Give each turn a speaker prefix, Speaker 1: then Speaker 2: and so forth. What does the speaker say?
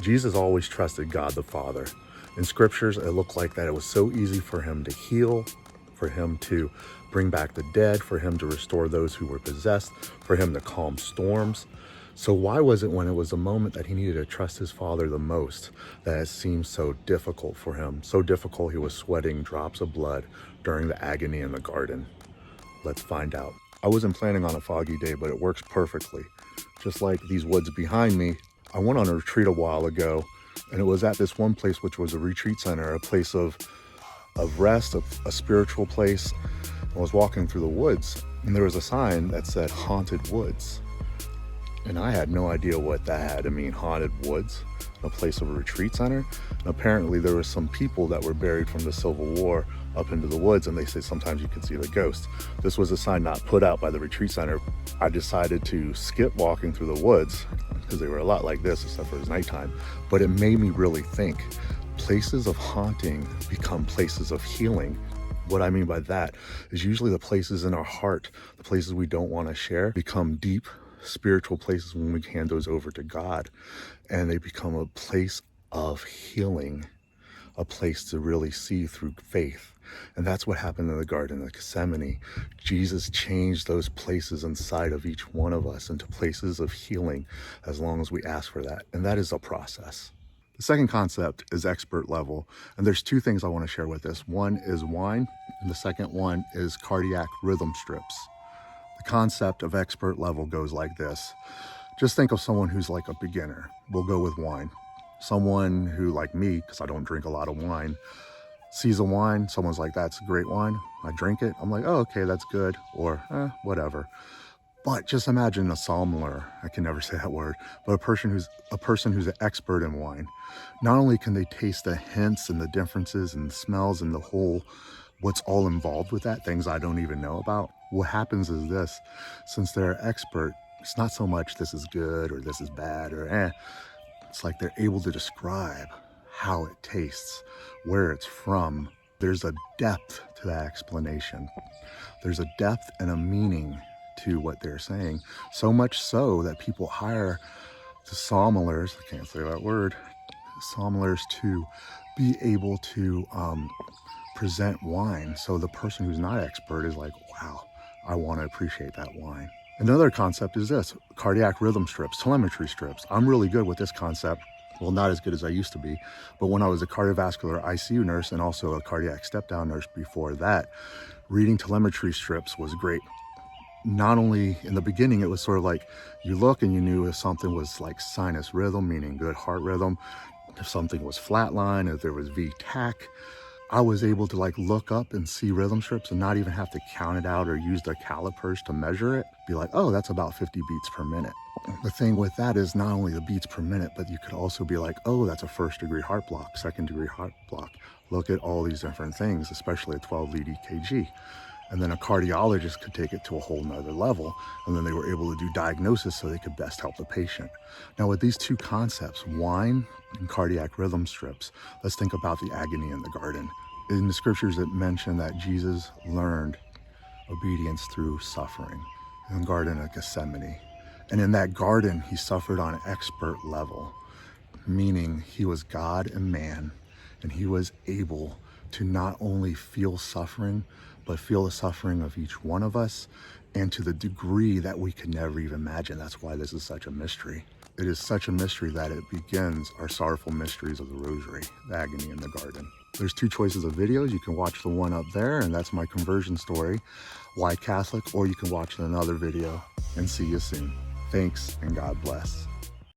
Speaker 1: Jesus always trusted God the Father. In scriptures, it looked like that it was so easy for him to heal, for him to bring back the dead, for him to restore those who were possessed, for him to calm storms. So why was it when it was a moment that he needed to trust his Father the most that it seemed so difficult for him? So difficult he was sweating drops of blood during the agony in the garden. Let's find out. I wasn't planning on a foggy day, but it works perfectly. Just like these woods behind me, I went on a retreat a while ago, and it was at this one place, which was a retreat center, a place of rest, a spiritual place. I was walking through the woods, and there was a sign that said Haunted Woods. And I had no idea what that had to mean, haunted woods, a place of a retreat center. And apparently there were some people that were buried from the Civil War up into the woods, and they say sometimes you can see the ghost. This was a sign not put out by the retreat center. I decided to skip walking through the woods because they were a lot like this, except for it was nighttime. But it made me really think. Places of haunting become places of healing. What I mean by that is usually the places in our heart, the places we don't want to share, become deep spiritual places when we hand those over to God, and they become a place of healing, a place to really see through faith. And that's what happened in the Garden of Gethsemane. Jesus changed those places inside of each one of us into places of healing as long as we ask for that. And that is a process. The second concept is expert level. And there's two things I want to share with this. One is wine, and the second one is cardiac rhythm strips. The concept of expert level goes like this. Just think of someone who's like a beginner. We'll go with wine. Someone who, like me, because I don't drink a lot of wine, sees a wine, someone's like, that's a great wine. I drink it. I'm like, oh, okay, that's good. Or whatever. But just imagine a sommelier. I can never say that word, but a person who's an expert in wine. Not only can they taste the hints and the differences and the smells and the whole, what's all involved with that, things I don't even know about. What happens is this, since they're an expert, it's not so much this is good or this is bad or It's like they're able to describe how it tastes, where it's from. There's a depth to that explanation. There's a depth and a meaning to what they're saying. So much so that people hire the sommeliers, I can't say that word, sommeliers to be able to present wine. So the person who's not expert is like, wow, I want to appreciate that wine. Another concept is this, cardiac rhythm strips, telemetry strips. I'm really good with this concept. Well, not as good as I used to be, but when I was a cardiovascular ICU nurse and also a cardiac step-down nurse before that, reading telemetry strips was great. Not only in the beginning, it was sort of like you look and you knew if something was like sinus rhythm, meaning good heart rhythm, if something was flatline, if there was V-tach. I was able to like look up and see rhythm strips and not even have to count it out or use the calipers to measure it. Be like, oh, that's about 50 beats per minute. The thing with that is not only the beats per minute, but you could also be like, oh, that's a first degree heart block, second degree heart block. Look at all these different things, especially a 12 lead EKG. And then a cardiologist could take it to a whole nother level. And then they were able to do diagnosis so they could best help the patient. Now with these two concepts, wine and cardiac rhythm strips, let's think about the agony in the garden. In the scriptures it mentioned that Jesus learned obedience through suffering in the Garden of Gethsemane. And in that garden, he suffered on an expert level, meaning he was God and man, and he was able to not only feel suffering, but feel the suffering of each one of us, and to the degree that we could never even imagine. That's why this is such a mystery. It is such a mystery that it begins our sorrowful mysteries of the Rosary, the agony in the garden. There's two choices of videos. You can watch the one up there, and that's my conversion story, Why Catholic, or you can watch another video, and see you soon. Thanks, and God bless.